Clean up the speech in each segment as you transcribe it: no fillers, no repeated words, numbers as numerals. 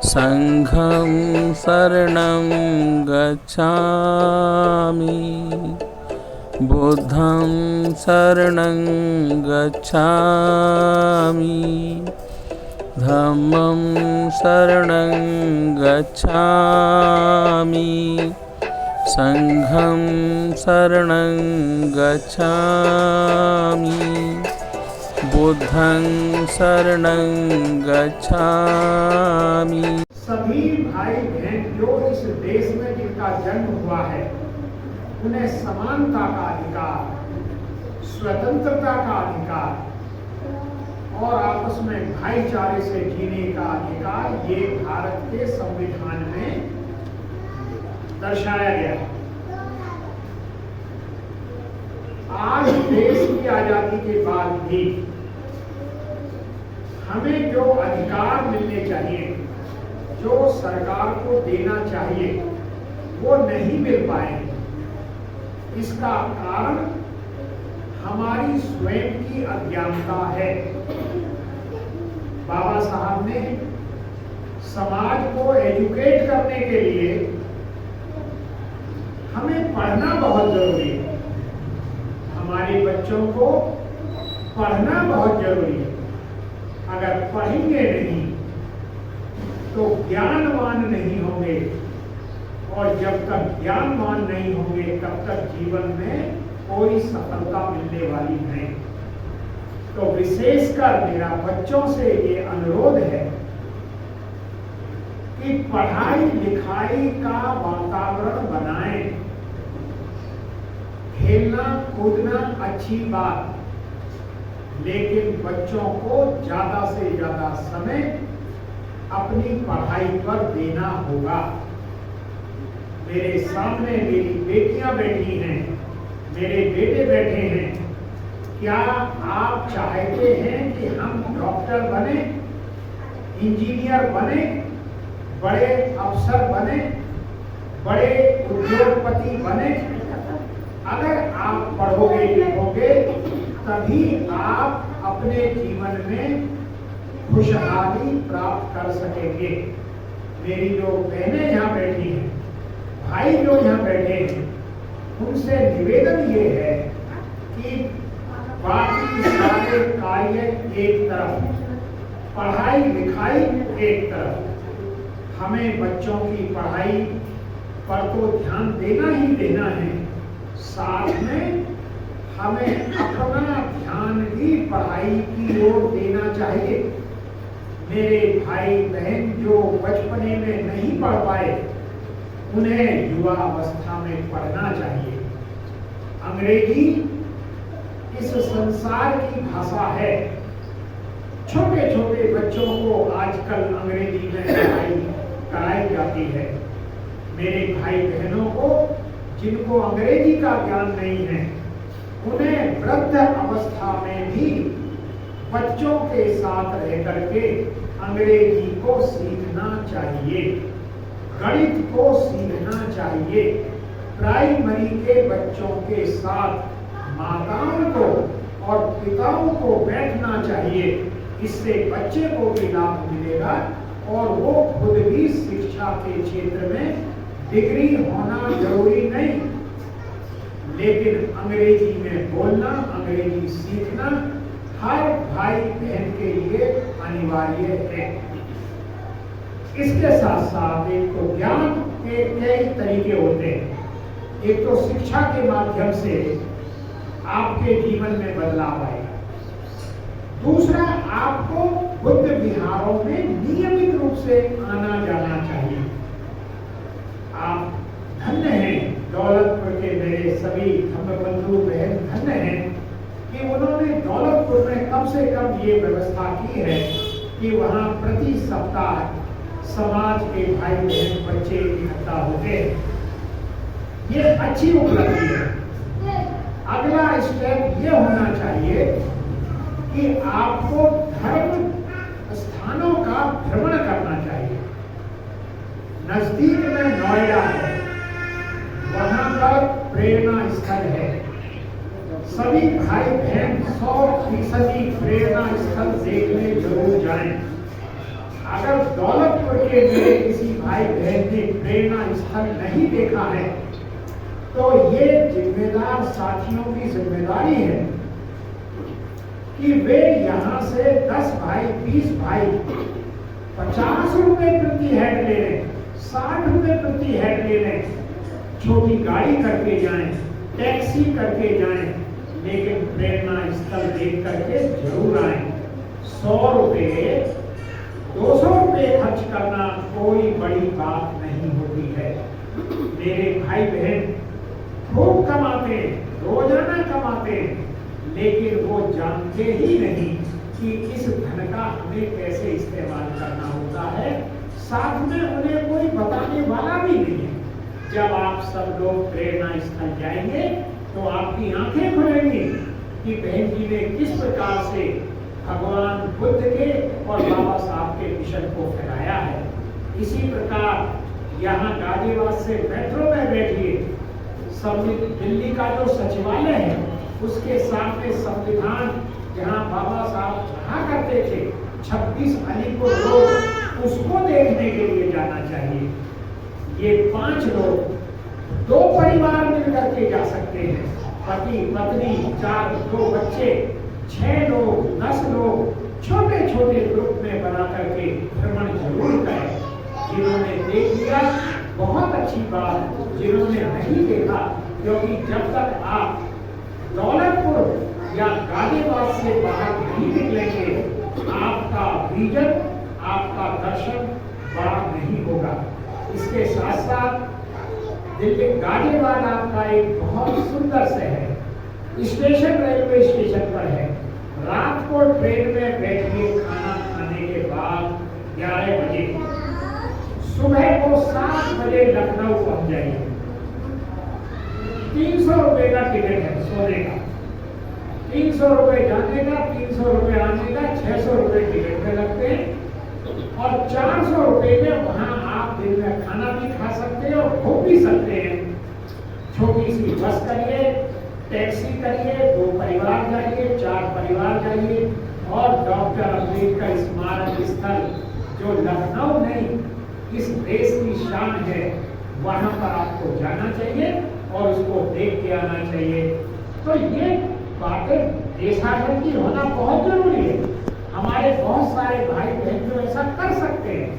संघं शरणं गच्छामि बुद्धं शरणं गच्छामि धम्मं शरणं गच्छामि संघं शरणं गच्छामि बुद्धं शरणं गच्छामि। सभी भाई बहन जो इस देश में जिनका जन्म हुआ है उन्हें समानता का अधिकार, स्वतंत्रता का अधिकार और आपस में भाईचारे से जीने का अधिकार ये भारत के संविधान में दर्शाया गया है। आज देश की आजादी के बाद भी हमें जो अधिकार मिलने चाहिए, जो सरकार को देना चाहिए, वो नहीं मिल पाए। इसका कारण हमारी स्वयं की अज्ञानता है। बाबा साहब ने समाज को एजुकेट करने के लिए हमें पढ़ना बहुत जरूरी है। हमारे बच्चों को पढ़ना बहुत जरूरी है। अगर पढ़ेंगे नहीं तो ज्ञानवान नहीं होंगे, और जब तक ज्ञानवान नहीं होंगे तब तक जीवन में कोई सफलता मिलने वाली नहीं। तो विशेषकर मेरा बच्चों से ये अनुरोध है कि पढ़ाई लिखाई का वातावरण बनाएं। खेलना कूदना अच्छी बात, लेकिन बच्चों को ज्यादा से ज्यादा समय अपनी पढ़ाई पर देना होगा। मेरे सामने मेरी बेटियां बैठी हैं, मेरे बेटे बैठे हैं। क्या आप चाहते हैं कि हम डॉक्टर बने, इंजीनियर बने, बड़े अफसर बने, बड़े उद्योगपति बने? अगर आप पढ़ोगे लिखोगे तभी आप अपने जीवन में खुशहाली प्राप्त कर सकेंगे। मेरी जो बहनें यहाँ बैठी हैं, भाई जो यहाँ बैठे हैं, उनसे निवेदन ये है कि बाकी सारे कार्य एक तरफ, पढ़ाई लिखाई एक तरफ, हमें बच्चों की पढ़ाई पर तो ध्यान देना ही देना है, साथ में हमें अपना ध्यान भी पढ़ाई की ओर देना चाहिए। मेरे भाई बहन जो बचपने में नहीं पढ़ पाए, उन्हें युवा अवस्था में पढ़ना चाहिए। अंग्रेजी इस संसार की भाषा है। छोटे छोटे बच्चों को आजकल अंग्रेजी में पढ़ाई कराई जाती है। मेरे भाई बहनों को जिनको अंग्रेजी का ज्ञान नहीं है, उन्हें वृद्ध अवस्था में भी बच्चों के साथ रह करके अंग्रेजी को सीखना चाहिए, गणित को सीखना चाहिए। प्राइमरी के बच्चों के साथ माताओं को और पिताओं को बैठना चाहिए। इससे बच्चे को भी लाभ मिलेगा और वो खुद भी शिक्षा के क्षेत्र में डिग्री होना जरूरी नहीं, लेकिन अंग्रेजी में बोलना, अंग्रेजी सीखना हर भाई बहन के लिए अनिवार्य है। इसके साथ साथ एक तो ज्ञान के कई तरीके होते हैं। एक तो शिक्षा के माध्यम से आपके जीवन में बदलाव आएगा। दूसरा, आपको बुद्ध विहारों में नियमित रूप से आना जाना चाहिए। आप धन्य हैं, दौलतपुर के मेरे सभी धर्मबंधु बहन धन्य हैं कि उन्होंने दौलतपुर में कम से कम ये व्यवस्था की है कि वहाँ प्रति सप्ताह समाज के भाई बहन बच्चे इकट्ठा होते हैं। ये अच्छी उपलब्धि है। अगला स्टेप ये होना चाहिए कि आपको धर्म स्थानों का भ्रमण करना चाहिए। नजदीक में नोएडा है, वहां पर प्रेरणा स्थल है। सभी भाई बहन 100% प्रेरणा स्थल देखने जरूर जाएं। अगर दौलतपुर के मेरे किसी भाई बहन ने प्रेरणा स्थल नहीं देखा है तो ये जिम्मेदार साथियों की जिम्मेदारी है कि वे यहाँ से 10 भाई 20 भाई 50 रुपए प्रति हेड ले लें, 60 रुपए प्रति हेड ले लें, छोटी गाड़ी करके जाएं, टैक्सी करके जाएं, लेकिन प्रेरणा स्थल देख करके जरूर आए। 100 रुपए 200 रुपए खर्च करना कोई बड़ी बात नहीं होती है। मेरे भाई बहन खूब कमाते हैं, रोजाना कमाते हैं, लेकिन वो जानते ही नहीं कि इस धन का हमें कैसे इस्तेमाल करना होता है। साथ में उन्हें कोई बताने वाला भी नहीं है। जब आप सब लोग प्रेरणा स्थल जाएंगे तो आपकी आंखें खुलेंगी कि बहन जी ने किस प्रकार से भगवान बुद्ध के और बाबा साहब के मिशन को फैलाया है। इसी प्रकार यहाँ गाजियाबाद से मेट्रो में बैठिए, दिल्ली का जो सचिवालय है उसके सामने संविधान जहाँ बाबा साहब रहा करते थे 26 अलीपुर रोड, उसको देखने के लिए जाना चाहिए। ये 5 लोग 2 परिवार मिलकर के जा सकते हैं, पति पत्नी 4 2 बच्चे 6 लोग 10 लोग छोटे छोटे ग्रुप में बना करके भ्रमण जरूर करें। जिन्होंने देख लिया बहुत अच्छी बात, जिन्होंने नहीं देखा, क्योंकि जब तक आप दौलतपुर या गाजियाबाद से बाहर नहीं निकलेंगे आपका विजन, आपका दर्शन बड़ा नहीं होगा। इसके साथ साथ दिल्ली गाजियाबाद आपका एक बहुत सुंदर शहर, स्टेशन रेलवे स्टेशन पर है। रात को ट्रेन में बैठिए, खाना खाने के बाद 11 बजे, सुबह को 7 बजे लखनऊ पहुंच जाइए। 300 रुपए का टिकट है सोने का, 300 रुपए जाने का, 300 रुपए आने का, 600 रुपए टिकट में लगते हैं और 400 रुपए में वहां आप दिन में खाना भी खा सकते हैं और घूम भी सकते हैं। छोटी सी बस करिए, टैक्सी करिए, 2 परिवार जाइए, 4 परिवार जाइए और डॉक्टर अम्बेडकर स्मारक स्थल जो लखनऊ नहीं इस देश की शान है, वहां पर आपको जाना चाहिए और उसको देख के आना चाहिए। तो ये बातें देशाटन की होना बहुत जरूरी है। हमारे बहुत सारे भाई बहन जो ऐसा कर सकते हैं,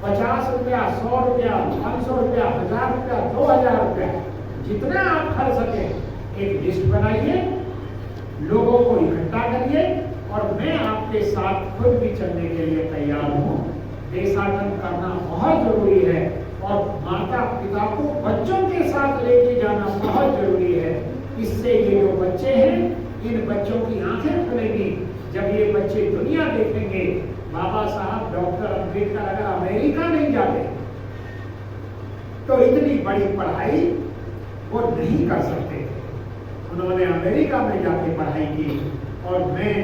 50 रुपया 100 रुपया 500 रुपया 1000 रुपया 2000 रुपया जितना आप खर्च सके एक लिस्ट बनाइए, लोगों को इकट्ठा करिए और मैं आपके साथ खुद भी चलने के लिए तैयार हूँ। देशाटन करना बहुत जरूरी है और माता पिता को बच्चों के साथ लेके जाना बहुत जरूरी है। इससे ये जो बच्चे हैं, इन बच्चों की आंखें खुलेंगी। जब ये बच्चे दुनिया देखेंगे, बाबा साहब डॉक्टर अम्बेडकर अगर अमेरिका नहीं जाते तो इतनी बड़ी पढ़ाई वो नहीं कर सकते थे। उन्होंने अमेरिका में जाके पढ़ाई की और मैं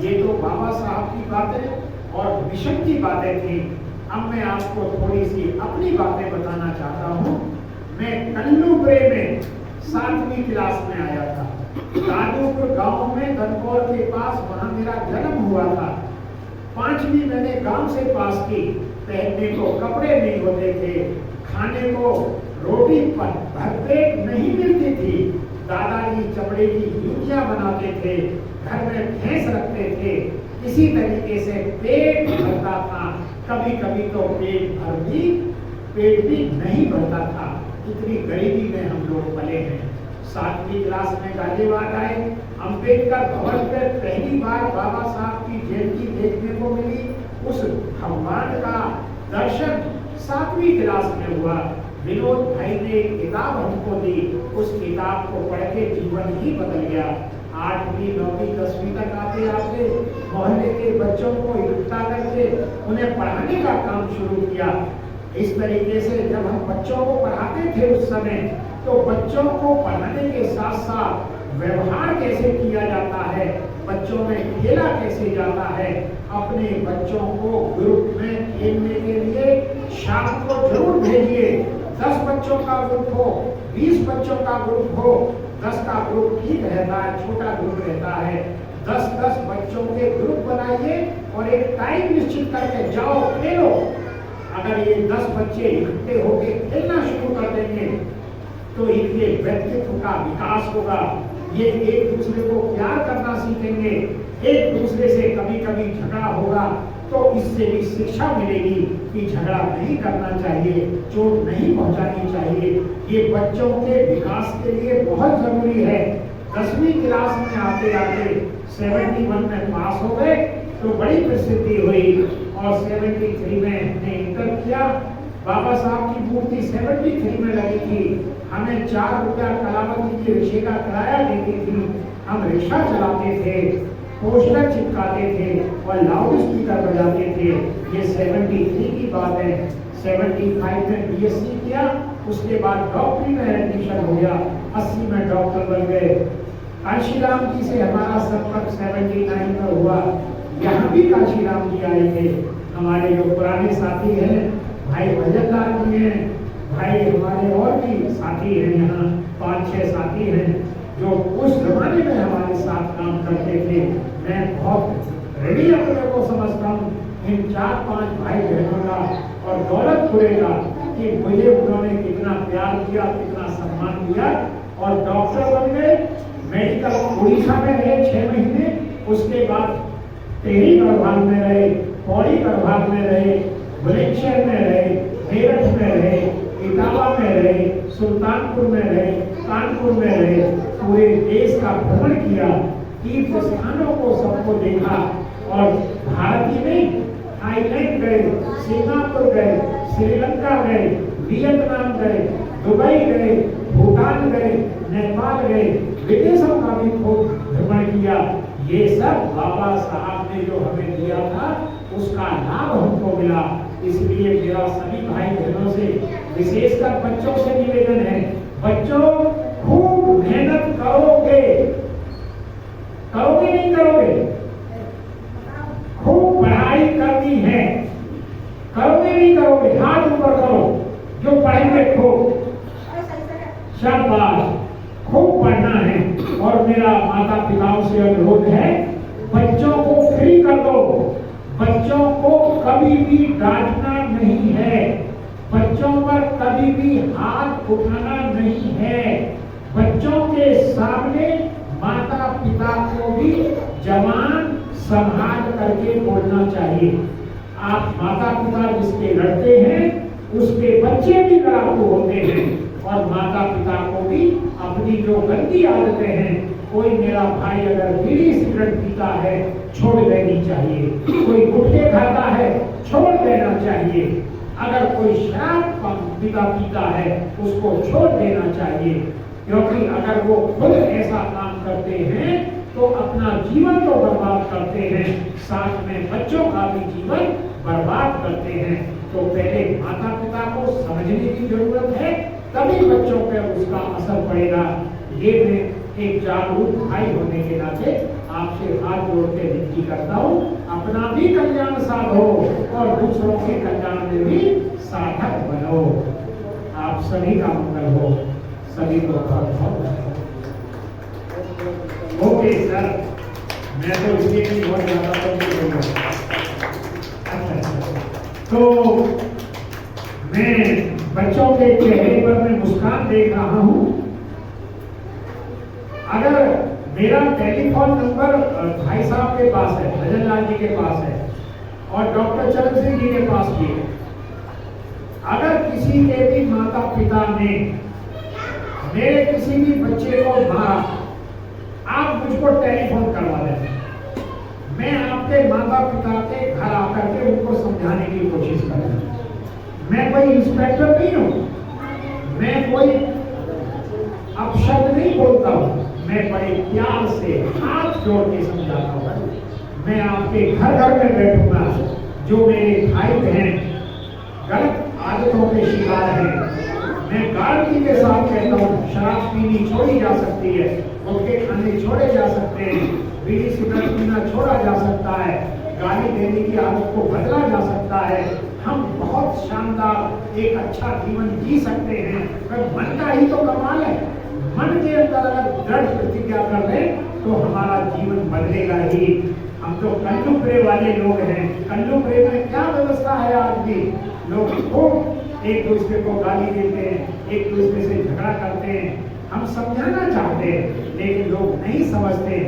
ये तो बाबा साहब की बातें और मिशन की बातें थी। अब मैं आपको थोड़ी सी अपनी बातें बताना चाहता हूँ। मैं कल्लूपुरे में 7वीं क्लास में आया था। दादूपुर गांव में धनकौर के पास, वहां मेरा जन्म हुआ था। 5वीं मैंने गांव से पास की। पहनने को कपड़े नहीं होते थे, खाने को रोटी पर भरपेट नहीं मिलती थी। दादाजी चमड़े की जूतियां बनाते थे, घर में भैंस रखते थे। इसी तरीके से पेट भरता था, कभी कभी तो पेट भी नहीं भरता था। इतनी गरीबी में हम लोग पले हैं। 7वीं क्लास में गाजियाबाद आए। अम्बेडकर भवन पर पहली बार बाबा साहब की जयंती देखने को मिली। उस भगवान का दर्शन 7वीं क्लास में हुआ। विनोद भाई ने किताब हमको दी, उस किताब को पढ़ के जीवन ही बदल गया। 8वीं 9वीं 10वीं तक आते आते मोहल्ले के बच्चों को इकट्ठा करके उन्हें पढ़ाने का काम शुरू किया। इस तरीके से जब हम बच्चों को पढ़ाते थे उस समय, तो बच्चों को पढ़ाने के साथ साथ व्यवहार कैसे किया जाता है, बच्चों में खेला कैसे जाता है। अपने बच्चों को ग्रुप में खेलने के लिए शाम को जरूर भेजिए। 10 बच्चों का ग्रुप हो, 20 बच्चों का ग्रुप हो, 10 का ग्रुप ठीक रहता है, छोटा ग्रुप रहता है। 10-10 बच्चों के ग्रुप बनाइए और एक टाइम निश्चित करके जाओ, अगर ये 10 बच्चे इकट्ठे होकर खेलना शुरू कर देंगे तो इनके व्यक्तित्व का विकास होगा। ये एक दूसरे को प्यार करना सीखेंगे, एक दूसरे से कभी कभी झगड़ा होगा तो इससे भी शिक्षा मिलेगी कि झगड़ा नहीं करना चाहिए, चोट नहीं पहुंचानी चाहिए। ये बच्चों के विकास के लिए बहुत जरूरी है। 10वीं क्लास में आते आते 71 में पास हो गए तो बड़ी प्रसिद्धि हुई और 73 में हमने इंटर किया। बाबा साहब की मूर्ति 73 में लगी थी। हमें 4 रुपया कलावती की रिक्शे का किराया देती थी। हम रिक्शा चलाते थे, पोस्टर चिपकाते थे और लाउड स्पीकर बजाते थे। ये 73 की बात है। 75 में बीएससी किया, उसके बाद डॉक्टरी में एडमिशन हो गया। 80 में डॉक्टर बन गए। काशीराम जी से हमारा संपर्क 79 में हुआ। यहाँ भी काशीराम जी आए थे। हमारे जो पुराने साथी हैं, भाई भजन लाल जी हैं, भाई हमारे और भी साथी हैं, यहाँ 5-6 साथी हैं जो उस जमाने में हमारे साथ काम करते थे। मैं बहुत रेडी अपने को समझता हूँ इन 4-5 भाई बहनों का और दौलतपुरे का कि मुझे उन्होंने कितना प्यार किया, कितना सम्मान दिया और डॉक्टर बन गए। मेडिकल उड़ीसा में रहे 6 महीने, उसके बाद टेहरी प्रभाग में रहे, पौड़ी प्रभाग में रहे, बुलंदशहर में रहे, मेरठ में रहे, इटावा में रहे, सुल्तानपुर में रहे, कानपुर में रहे। पूरे देश का भ्रमण किया, तीर्थ स्थानों को सबको देखा और भारत ही नहीं, थाईलैंड गए, सिंगापुर गए, श्रीलंका गए, वियतनाम गए, दुबई गए, भूटान गए, नेपाल गए, विदेशों का भी खूब भ्रमण किया। ये सब बाबा साहब ने जो हमें दिया था उसका लाभ हमको मिला। इसलिए मेरा सभी भाई बहनों से, विशेषकर बच्चों से निवेदन है, बच्चों खूब मेहनत करोगे, करोगे नहीं करोगे? खूब पढ़ाई करनी है, करोगे नहीं करोगे? हाथ ऊपर करो जो पढ़ेंगे खूब। शाबाश, खूब पढ़ना है। और मेरा माता पिताओं से अनुरोध है, बच्चों को फ्री कर दो। बच्चों को कभी भी डांटना नहीं है, बच्चों पर कभी भी हाथ उठाना नहीं है। बच्चों के सामने माता पिता को भी जवान संभाल करके बोलना चाहिए। आप माता पिता जिसके लड़ते हैं उसके बच्चे भी लड़ाकू होते हैं और माता पिता को भी अपनी जो गंदी आदतें हैं, कोई मेरा भाई अगर बीड़ी सिगरेट पीता है छोड़ देनी चाहिए, कोई गुटखे खाता है छोड़ देना चाहिए, अगर कोई शराब पीता है उसको छोड़ देना चाहिए। क्योंकि अगर वो खुद ऐसा काम करते हैं तो अपना जीवन तो बर्बाद करते हैं, साथ में बच्चों का भी जीवन बर्बाद करते हैं। तो पहले माता पिता को समझने की जरूरत है, तभी बच्चों पर उसका असर पड़ेगा। ये मैं एक जागरूक भाई होने के नाते आपसे हाथ जोड़ के विनती करता हूँ, अपना भी कल्याण साधो और दूसरों के कल्याण में भी साधक बनो। आप सभी का मंगल हो, सभी को बहुत ओके सर। मैं तो इसलिए भी बहुत ज्यादा तो मैं बच्चों के चेहरे पर मैं मुस्कान देख रहा हूँ। अगर मेरा टेलीफोन नंबर भाई साहब के पास है, भजन लाल जी के पास है और डॉक्टर चरण सिंह जी के पास भी है। अगर किसी के भी माता पिता ने मेरे किसी भी बच्चे को मारा, आप मुझको टेलीफोन करवा दें, मैं आपके माता पिता के घर आकर के उनको समझाने की कोशिश करूंगा। मैं कोई इंस्पेक्टर नहीं हूँ, मैं कोई अपशब्द नहीं बोलता हूँ, मैं बड़े प्यार से हाथ जोड़ के समझाता हूँ। मैं आपके घर घर में बैठूंगा। जो मेरे भाई बहन गलत आदतों के शिकार हैं, मैं गारंटी के साथ कहता हूँ, शराब पीनी छोड़ी जा सकती है, गुटखे खाने छोड़े जा सकते हैं, बीड़ी सिगरेट पीना छोड़ा जा सकता है, गाली देने की आदत को बदला जा सकता है। हम बहुत शानदार एक अच्छा जीवन जी सकते हैं। पर मन का ही तो कमाल है। मन के अंदर अगर दृढ़ प्रतिज्ञा कर लें तो हमारा जीवन बदलेगा ही। हम तो कल्लू प्रे वाले लोग हैं। कल्लू प्रे में क्या व्यवस्था है आज? तक भी लोग खूब एक दूसरे को गाली देते हैं, एक दूसरे से झगड़ा करते हैं। हम समझाना चाहते हैं लेकिन लोग नहीं समझते।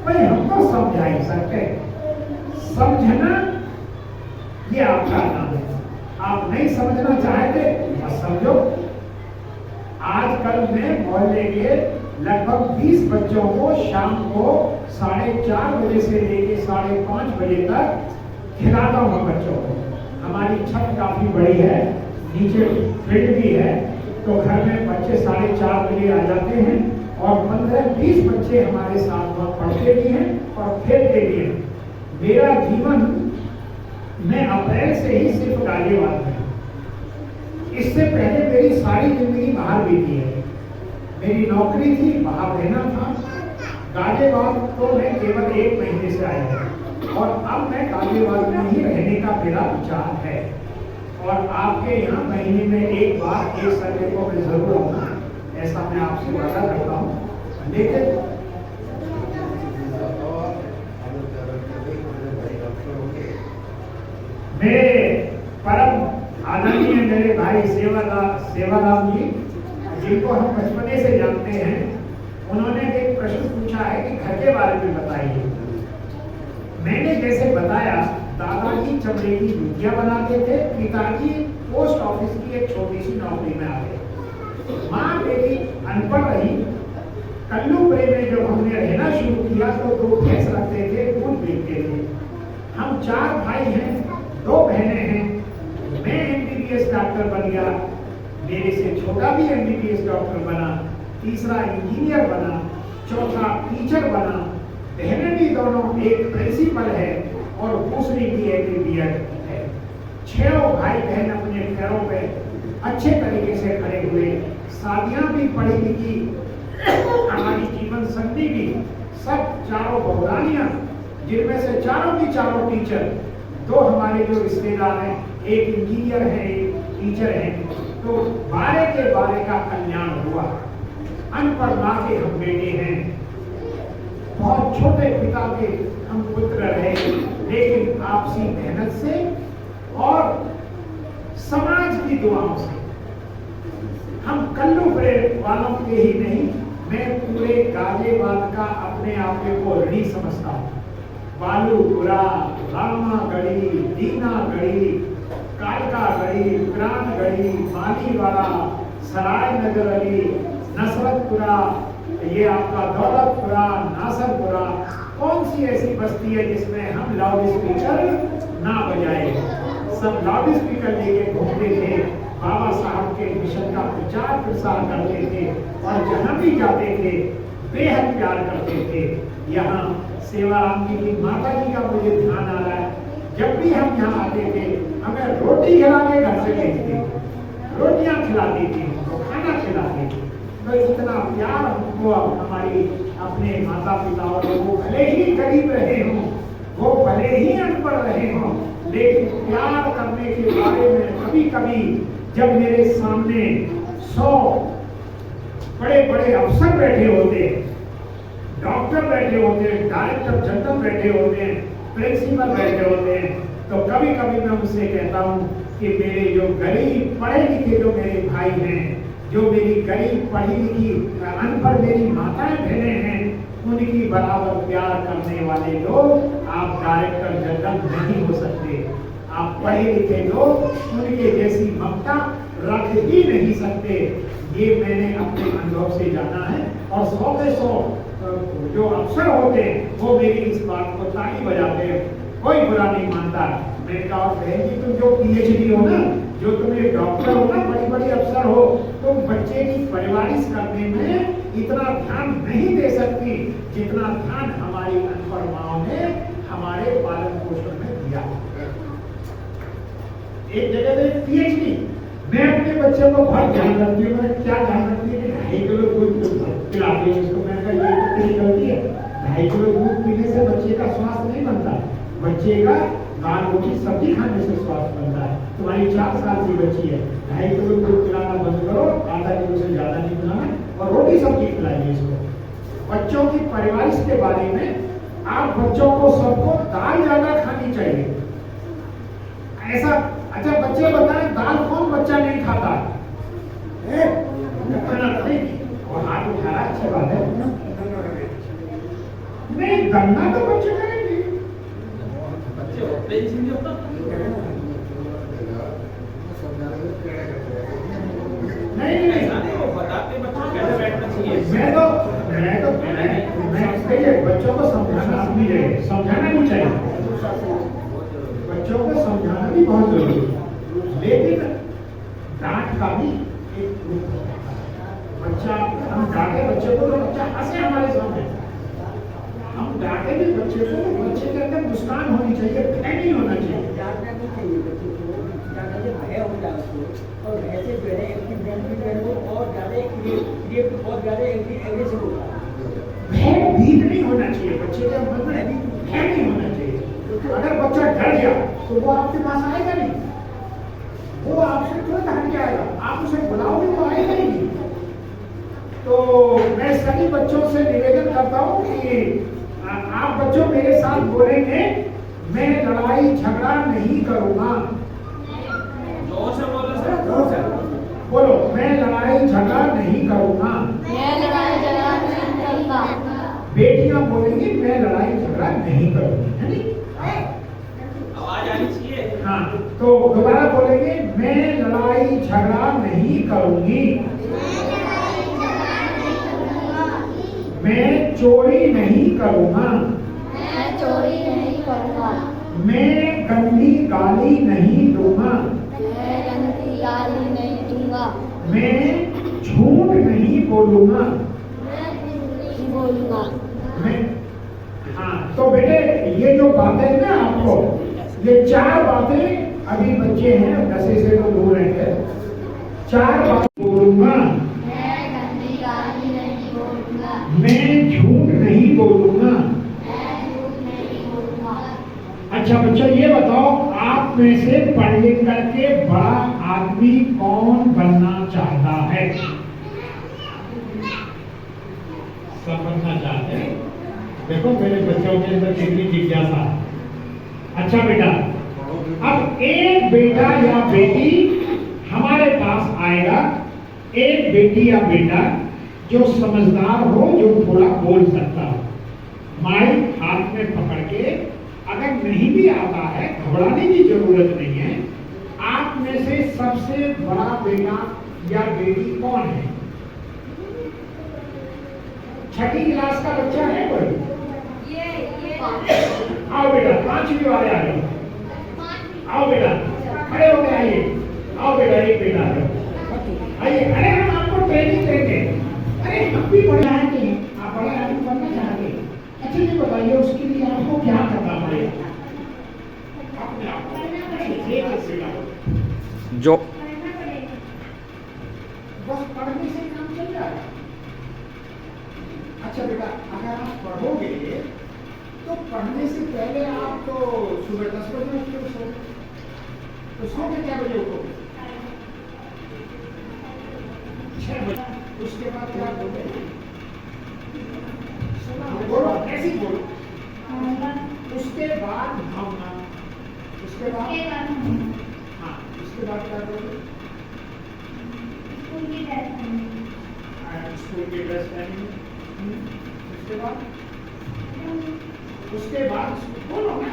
भाई हमको समझा ही सकते, समझना ये आपका काम है। आप नहीं समझना चाहते मत समझो। आजकल मैं मोहल्ले के लगभग 20 बच्चों को शाम को 4:30 बजे से लेके 5:30 बजे तक खिलाता हूँ बच्चों को। हमारी छत काफी बड़ी है, नीचे फील्ड भी है, तो घर में बच्चे 4:30 बजे आ जाते हैं और 15-20 बच्चे हमारे साथ वहाँ पढ़ते भी हैं और खेलते भी हैं। मेरा जीवन मैं अप्रैल से ही सिर्फ गाजियाबाद में, इससे पहले मेरी सारी जिंदगी बाहर बीती है। मेरी नौकरी थी, बाहर रहना था। गाजियाबाद तो मैं केवल 1 महीने से आया हूँ और अब मैं गाजियाबाद में ही रहने का मेरा विचार है। और आपके यहाँ महीने में एक बार एक संडे को मैं जरूर आऊँगा, ऐसा मैं आपसे वादा करता हूँ। लेकिन मेरे परम आदरणीय मेरे भाई सेवाराम जी, जिनको हम बचपने से जानते हैं, उन्होंने एक प्रश्न पूछा है कि घर के बारे में बताइए। मैंने जैसे बताया, दादाजी चमड़े की जूतियां बनाते थे, पिताजी पोस्ट ऑफिस की एक छोटी सी नौकरी में आ गए। माँ मेरी अनपढ़ रही। कल्लूपुरे में जब हमने रहना शुरू किया तो 2 भैंस रखते थे, दूध बेचते थे। हम 4 भाई हैं, 2 बहनें हैं। मैं MBBS डॉक्टर बन गया, मेरे से छोटा भी MBBS डॉक्टर बना, तीसरा इंजीनियर बना, चौथा टीचर बना। बहनें भी दोनों, एक प्रिंसिपल है और दूसरी BA B.Ed है। 6 भाई बहन अपने पैरों पे अच्छे तरीके से खड़े हुए, शादियां भी पढ़ी लिखी, हमारी जीवन संगति भी, सब 4 बहुरानियां, जिनमें से चारों की चारों टीचर। 2 हमारे जो रिश्तेदार हैं, एक इंजीनियर है, एक टीचर है, तो 12 के 12 का कल्याण हुआ। अनपढ़ माँ के हम बेटे हैं, बहुत छोटे पिता के हम पुत्र रहे, लेकिन आपसी मेहनत से और समाज की दुआओं से हम कल्लूपुरे वालों के ही नहीं, मैं पूरे गाजियाबाद का अपने आप को ऋणी समझता हूँ। बालूपुरा, रामागढ़ी, दीनागढ़ी, कालकागढ़ी, प्राणगढ़ी, मालीवाड़ा, सराय नगर अली, नसरतपुरा, ये आपका दौलतपुरा, नासरपुरा, कौन सी ऐसी बस्ती है जिसमें हम लाउड स्पीकर ना बजाए? सब लाउड स्पीकर लेके घूमते थे, बाबा साहब के मिशन का प्रचार प्रसार करते थे और जहां भी जाते थे बेहद प्यार करते थे। यहाँ सेवाराम जी की माता जी का मुझे ध्यान आ रहा है, जब भी हम यहाँ आते थे हमें रोटी खिला के घर से भेजते, रोटियां खिलाती थी, खाना खिलाती थी। तो इतना प्यार हमको हमारी अपने माता पिता, और वो भले ही गरीब रहे हों, वो भले ही अनपढ़ रहे हों, लेकिन प्यार करने के बारे में कभी कभी जब मेरे सामने 100 बड़े बड़े अफसर बैठे होते, डॉक्टर बैठे होते हैं, डायरेक्टर जनरल बैठे होते हैं, प्रिंसिपल बैठे होते हैं, तो कभी कभी मैं उनसे कहता हूँ कि मेरे जो गरीब पढ़े लिखे जो मेरे भाई हैं, जो मेरी गरीब पढ़ी लिखी अनपढ़ मेरी माताएं बहनें हैं, उनकी बराबर प्यार करने वाले लोग आप डायरेक्टर जनरल नहीं हो सकते। आप पढ़े लिखे लोग उनके जैसी ममता रख ही नहीं सकते। ये मैंने अपने अनुभव से जाना है। और 100 में 100 जो अफसर होते हैं वो मेरी इस बात को ताली बजाते हैं, कोई बुरा नहीं मानता। मैंने कहा बहन जी, तुम जो PhD हो ना, जो तुम्हें डॉक्टर हो ना, बड़ी बड़ी अफसर हो, तुम बच्चे की परवरिश करने में इतना ध्यान नहीं दे सकती जितना ध्यान हमारी अनपढ़ माओ ने हमारे पालन पोषण में दिया। एक जगह पे PhD, मैं अपने बच्चे को बहुत ध्यान रखती हूँ। मैं क्या ध्यान रखती है कि 2.5 किलो दूध पिलाती हूँ उसको। मैंने कहा ये तो तेरी गलती है, 2.5 किलो दूध पीने से बच्चे का स्वास्थ्य नहीं बनता। बच्चे का दाल रोटी सब्जी खाने से स्वास्थ्य बनता है। तुम्हारी 4 साल की बच्ची है, 2.5 किलो दूध पिलाना बंद करो, आधा किलो से ज्यादा नहीं पिलाना, और रोटी सब्जी खिलाइए इसको। बच्चों की परवरिश के बारे में आप बच्चों को सबको दाल ज्यादा खानी चाहिए, ऐसा अच्छा बच्चे बताएं दाल कौन बच्चा नहीं खाता है? और हाथ उठा रहा अच्छी बात है। नहीं गन्ना तो बच्चे करेंगे। नहीं वो बताते बच्चों कैसे बैठना चाहिए। मैं बच्चों को समझाना अपनी जगह समझाना नहीं चाहिए, बच्चों को समझाना भी बहुत जरूरी है, लेकिन डांट का भी एक रूप होता है। बच्चा हम डांटे बच्चे को तो बच्चा हंसे हमारे सामने, हम डांटे भी बच्चे को तो बच्चे के अंदर मुस्कान होनी चाहिए, भय नहीं होना चाहिए। डांटना नहीं चाहिए बच्चे को, डांटना से भय हो जाए उसको, और भय से जो है एक्टिव वो और ज़्यादा क्रिएट बहुत ज़्यादा एग्रेसिव होगा। भय भीत नहीं होना चाहिए बच्चे के मन में, भय नहीं होना चाहिए। अगर बच्चा डर गया तो वो आपके पास आएगा नहीं, वो आपसे तुरंत हट जाएगा, आप उसे बुलाओगे वो आएगा ही नहीं। तो मैं सभी बच्चों से निवेदन करता हूँ कि आप बच्चों मेरे साथ बोलेंगे, मैं लड़ाई झगड़ा नहीं करूंगा। जोर से बोलो सर, जोर से बोलो, मैं लड़ाई झगड़ा नहीं करूंगा। मैं लड़ाई झगड़ा नहीं करूंगा। बेटियां बोलेंगी मैं लड़ाई झगड़ा नहीं करूंगी, है नहीं? आवाज आनी चाहिए। हाँ, तो दोबारा बोलेंगे मैं लड़ाई झगड़ा नहीं करूंगी। मैं चोरी नहीं करूंगा। मैं चोरी नहीं करूंगा। मैं गंदी गाली नहीं दूंगा। मैं गंदी गाली नहीं दूंगा। मैं झूठ नहीं बोलूंगा। मैं झूठ नहीं बोलूंगा। मैं हाँ, तो बेटे ये जो बातें ना आपको, ये 4 बातें अभी बच्चे हैं नशे से तो दूर रहेंगे, 4 बातें बोलूंगा। मैं गंदी गाली नहीं बोलूंगा। मैं झूठ नहीं बोलूंगा। मैं झूठ नहीं बोलूंगा। अच्छा बच्चा ये बताओ, आप में से पढ़ लिख करके बड़ा आदमी कौन बनना चाहता है? सब बनना चाहते हैं। देखो मेरे बच्चों के अंदर कितनी जिज्ञासा है। अच्छा बेटा, अब एक बेटा या बेटी हमारे पास आएगा, एक बेटी या बेटा जो समझदार हो, जो थोड़ा बोल सकता हो, माइक हाथ में पकड़ के, अगर नहीं भी आता है घबराने की जरूरत नहीं है। आप में से सबसे बड़ा बेटा या बेटी कौन है? 6ठी क्लास का बच्चा है कोई? आओ बेटा, 5वीं वाले आ जाओ। आओ बेटा, खड़े हो गए, आइए। आओ बेटा, एक बेटा आ जाओ, आइए। अरे हम आपको ट्रेनिंग देंगे, अरे हम भी बड़े चाहते हैं, आप बड़े आदमी बनना चाहते हैं। अच्छा ये बताइए उसके लिए आपको क्या करना पड़ेगा? अपने आप को जो बस पढ़ने से काम चल जाएगा। अच्छा बेटा, अगर आप पढ़ोगे तो पढ़ने से पहले आप तो सुबह 10 बजे उठते हो, तो सो के क्या बजे उठोगे? 6 बजे। उसके बाद क्या करोगे? बोलो, ऐसे ही बोलो। उसके बाद भावना, उसके बाद हाँ, उसके बाद क्या करोगे? स्कूल की ड्रेस पहनेंगे। उसके बाद बोलो ना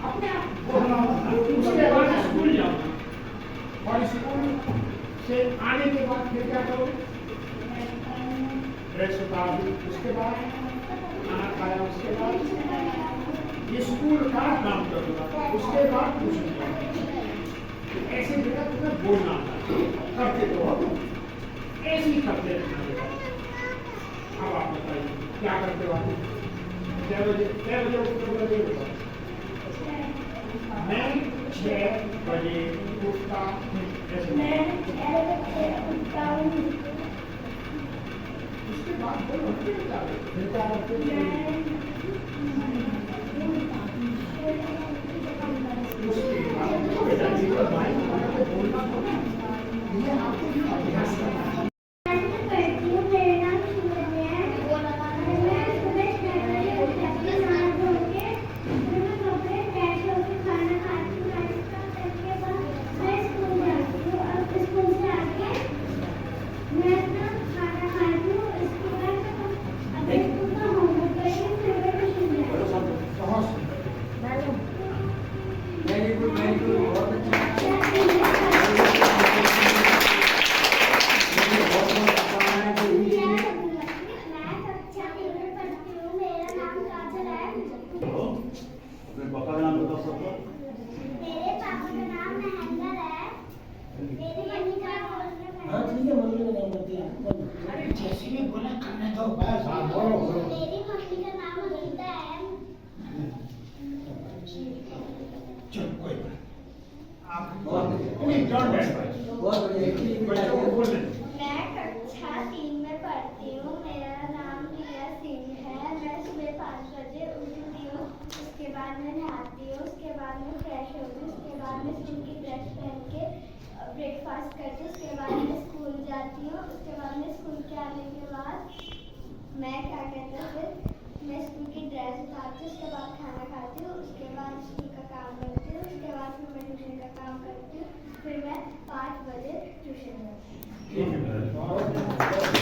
अपने आप बोलना होता। उसके बाद स्कूल जाओ, और स्कूल से आने के बाद फिर क्या करोगे? ड्रेस उतार दी, उसके बाद खाना खाया, उसके बाद स्कूल का काम करूँगा, उसके बाद ट्यूशन जाऊँगा। ऐसे बेटा तुम्हें बोलना करते तो हो, ऐसे ही करते रहना बेटा। अब आप बताइए क्या करते हो? 6 बजे उठते हो? मैं 6 बजे उठता हूँ। उसके बाद बोलो फिर क्या करते हो? उसके बाद बेटा जी को बोलना होगा, ये आपको अभ्यास करना है। जैसे भी बोला करने दो बस। हाँ, बोलो बोलो। मेरी मम्मी का नाम अनीता है। चलो कोई बात आप बहुत प्लीज डोंट बैठ बहुत बढ़िया बच्चों को बोलने दो। मैं कक्षा 3 में पढ़ती हूँ। मेरा नाम रिया सिंह है। मैं सुबह 5 बजे उठती हूँ, उसके बाद मैं नहाती हूँ, उसके बाद मैं फ्रेश होती हूँ, उसके बाद मैं स्कूल की ड्रेस पहन के ब्रेकफास्ट करती हूँ, उसके बाद मैं स्कूल जाती हूँ, उसके बाद मैं स्कूल के आने के बाद मैं क्या कहते हैं फिर मैं स्कूल की ड्रेस उतारती हूँ, उसके बाद खाना खाती हूँ, उसके बाद स्कूल का काम करती हूँ, उसके बाद फिर मैं ट्यूशन का काम करती हूँ, फिर मैं 5 बजे ट्यूशन जाती हूँ। ठीक है।